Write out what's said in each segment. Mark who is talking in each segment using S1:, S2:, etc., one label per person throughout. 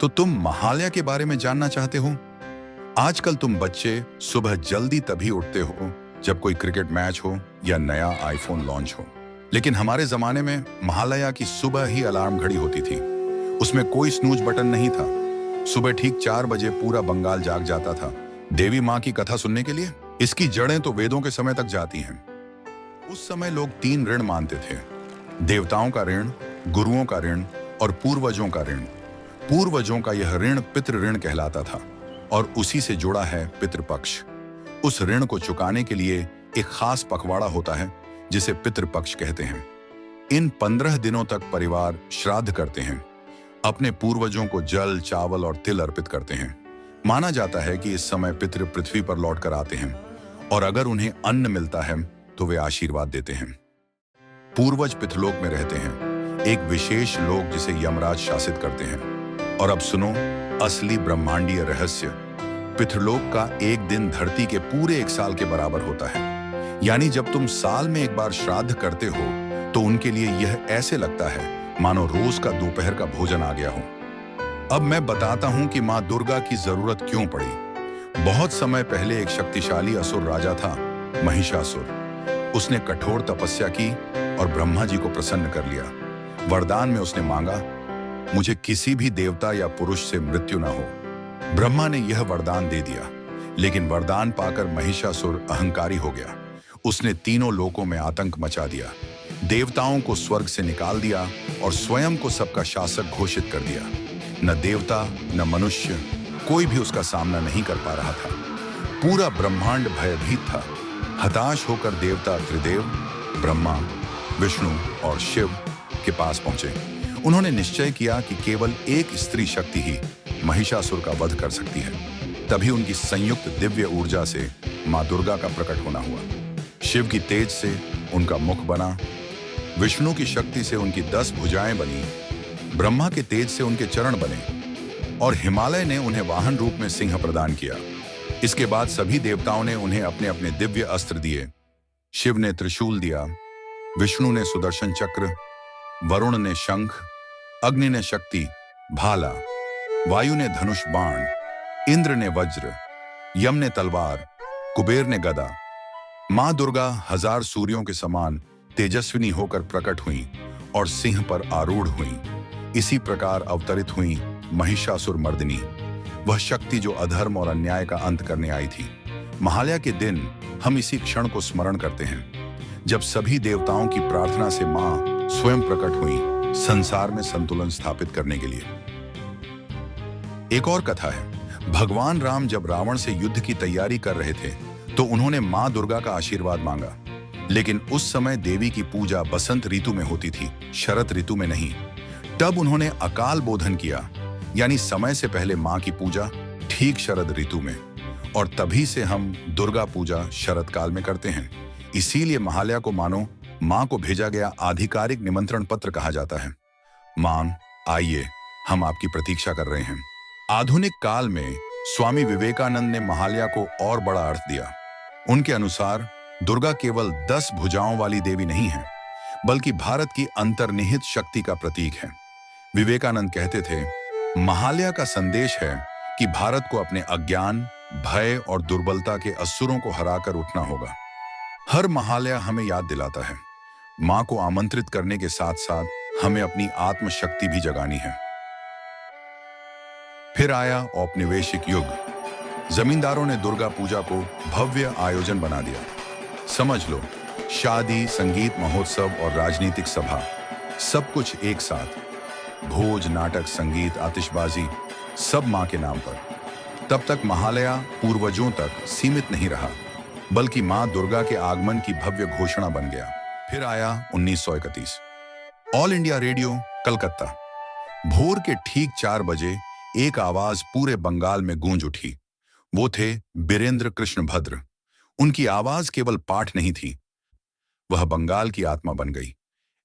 S1: तो तुम महालया के बारे में जानना चाहते हो? आजकल तुम बच्चे सुबह जल्दी तभी उठते हो जब कोई क्रिकेट मैच हो या नया आईफोन लॉन्च हो। लेकिन हमारे जमाने में महालया की सुबह ही अलार्म घड़ी होती थी। उसमें कोई स्नूज बटन नहीं था। सुबह ठीक 4 बजे पूरा बंगाल जाग जाता था देवी माँ की कथा सुनने के लिए। इसकी जड़ें तो वेदों के समय तक जाती हैं। उस समय लोग 3 ऋण मानते थे: देवताओं का ऋण, गुरुओं का ऋण और पूर्वजों का ऋण। पूर्वजों का यह ऋण पितृ ऋण कहलाता था और उसी से जुड़ा है पितृपक्ष। उस ऋण को चुकाने के लिए एक खास पखवाड़ा होता है जिसे पितृपक्ष कहते हैं। इन 15 दिनों तक परिवार श्राद्ध करते हैं, अपने पूर्वजों को जल, चावल और तिल अर्पित करते हैं। माना जाता है कि इस समय पितृ पृथ्वी पर लौट कर आते हैं और अगर उन्हें अन्न मिलता है तो वे आशीर्वाद देते हैं। पूर्वज पितृलोक में रहते हैं, एक विशेष लोक जिसे यमराज शासित करते हैं। और अब सुनो असली ब्रह्मांडीय रहस्य। पितृलोक का एक दिन धरती के पूरे 1 साल के बराबर होता है। यानी जब तुम साल में एक बार श्राद्ध करते हो तो उनके लिए यह ऐसे लगता है मानो रोज का दोपहर का भोजन आ गया हो। अब मैं बताता हूं कि मां दुर्गा की जरूरत क्यों पड़ी। बहुत समय पहले एक शक्तिशाली असुर राजा था, महिषासुर। उसने कठोर तपस्या की और ब्रह्मा जी को प्रसन्न कर लिया। वरदान में उसने मांगा, मुझे किसी भी देवता या पुरुष से मृत्यु न हो। ब्रह्मा ने यह वरदान दे दिया, लेकिन वरदान पाकर महिषासुर अहंकारी हो गया। उसने तीनों लोकों में आतंक मचा दिया, देवताओं को स्वर्ग से निकाल दिया और स्वयं को सबका शासक घोषित कर दिया। न देवता न मनुष्य कोई भी उसका सामना नहीं कर पा रहा था। पूरा ब्रह्मांड भयभीत था। हताश होकर देवता त्रिदेव ब्रह्मा, विष्णु और शिव के पास पहुंचे। उन्होंने निश्चय किया कि केवल एक स्त्री शक्ति ही महिषासुर का वध कर सकती है। तभी उनकी संयुक्त दिव्य ऊर्जा से मां दुर्गा का प्रकट होना हुआ। शिव की तेज से उनका मुख बना, विष्णु की शक्ति से उनकी 10 भुजाएं बनी, ब्रह्मा के तेज से उनके चरण बने और हिमालय ने उन्हें वाहन रूप में सिंह प्रदान किया। इसके बाद सभी देवताओं ने उन्हें अपने अपने दिव्य अस्त्र दिए। शिव ने त्रिशूल दिया, विष्णु ने सुदर्शन चक्र, वरुण ने शंख, अग्नि ने शक्ति भाला, वायु ने धनुष बाण, इंद्र ने वज्र, यम ने तलवार, कुबेर ने गदा। मां दुर्गा 1000 सूर्यों के समान तेजस्विनी होकर प्रकट हुई और सिंह पर आरूढ़ हुई। इसी प्रकार अवतरित हुई महिषासुर मर्दिनी, वह शक्ति जो अधर्म और अन्याय का अंत करने आई थी। महालया के दिन हम इसी क्षण को स्मरण करते हैं जब सभी देवताओं की प्रार्थना से मां स्वयं प्रकट हुई संसार में संतुलन स्थापित करने के लिए। एक और कथा है, भगवान राम जब रावण से युद्ध की तैयारी कर रहे थे तो उन्होंने मां दुर्गा का आशीर्वाद मांगा। लेकिन उस समय देवी की पूजा बसंत ऋतु में होती थी, शरत ऋतु में नहीं। तब उन्होंने अकाल बोधन किया, यानी समय से पहले मां की पूजा ठीक शरद ऋतु में। और तभी से हम दुर्गा पूजा शरद काल में करते हैं। इसीलिए महालया को मानो मां को भेजा गया आधिकारिक निमंत्रण पत्र कहा जाता है। मां आइए, हम आपकी प्रतीक्षा कर रहे हैं। आधुनिक काल में स्वामी विवेकानंद ने महालया को और बड़ा अर्थ दिया। उनके अनुसार दुर्गा केवल 10 भुजाओं वाली देवी नहीं है, बल्कि भारत की अंतर्निहित शक्ति का प्रतीक है। विवेकानंद कहते थे, महालया का संदेश है कि भारत को अपने अज्ञान, भय और दुर्बलता के असुरों को हराकर उठना होगा। हर महालया हमें याद दिलाता है, मां को आमंत्रित करने के साथ साथ हमें अपनी आत्मशक्ति भी जगानी है। फिर आया औपनिवेशिक युग। जमींदारों ने दुर्गा पूजा को भव्य आयोजन बना दिया। समझ लो, शादी, संगीत महोत्सव और राजनीतिक सभा, सब कुछ एक साथ। भोज, नाटक, संगीत, आतिशबाजी, सब मां के नाम पर। तब तक महालया पूर्वजों तक सीमित नहीं रहा, बल्कि मां दुर्गा के आगमन की भव्य घोषणा बन गया। फिर आया 1931। All India radio, Calcutta. भोर के ठीक 4 बजे एक आवाज पूरे बंगाल में गूंज उठी। वो थे बीरेंद्र कृष्ण भद्र। उनकी आवाज केवल पाठ नहीं थी, वह बंगाल की आत्मा बन गई।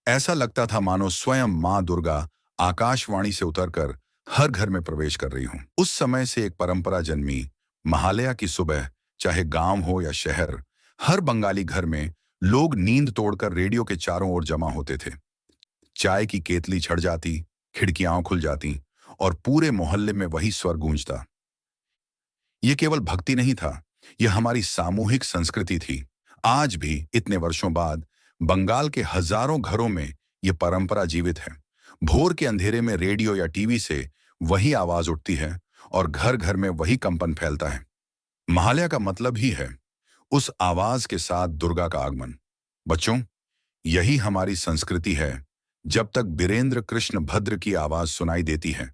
S1: ऐसा लगता था मानो स्वयं मां दुर्गा आकाशवाणी से उतरकर हर घर में प्रवेश कर रही हूं। उस समय से एक परंपरा जन्मी। महालया की सुबह, चाहे गांव हो या शहर, हर बंगाली घर में लोग नींद तोड़कर रेडियो के चारों ओर जमा होते थे। चाय की केतली छड़ जाती, खिड़कियां खुल जाती और पूरे मोहल्ले में वही स्वर गूंजता। ये केवल भक्ति नहीं था, यह हमारी सामूहिक संस्कृति थी। आज भी इतने वर्षों बाद बंगाल के हजारों घरों में यह परंपरा जीवित है। भोर के अंधेरे में रेडियो या टीवी से वही आवाज उठती है और घर घर में वही कंपन फैलता है। महालया का मतलब ही है उस आवाज के साथ दुर्गा का आगमन। बच्चों, यही हमारी संस्कृति है। जब तक बीरेंद्र कृष्ण भद्र की आवाज सुनाई देती है,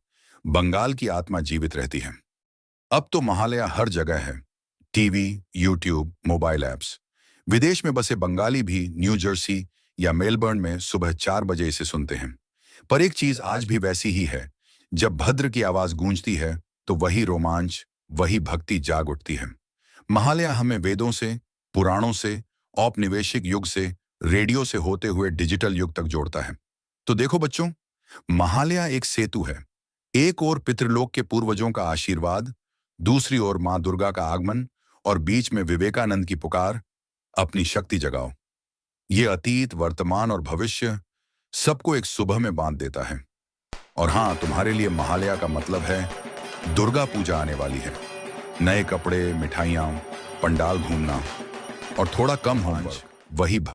S1: बंगाल की आत्मा जीवित रहती है। अब तो महालया हर जगह है, टीवी, यूट्यूब, मोबाइल ऐप्स। विदेश में बसे बंगाली भी न्यू जर्सी या मेलबर्न में सुबह 4 बजे इसे सुनते हैं। पर एक चीज आज भी वैसी ही है, जब भद्र की आवाज गूंजती है तो वही रोमांच, वही भक्ति जाग उठती है। महालया हमें वेदों से, पुराणों से, औपनिवेशिक युग से, रेडियो से होते हुए डिजिटल युग तक जोड़ता है। तो देखो बच्चों, महालया एक सेतु है। एक ओर पितृलोक के पूर्वजों का आशीर्वाद, दूसरी ओर मां दुर्गा का आगमन और बीच में विवेकानंद की पुकार, अपनी शक्ति जगाओ। ये अतीत, वर्तमान और भविष्य सबको एक सुबह में बांध देता है। और हाँ, तुम्हारे लिए महालया का मतलब है दुर्गा पूजा आने वाली है। नए कपड़े, मिठाइयाँ, पंडाल घूमना और थोड़ा कम होमवर्क, वही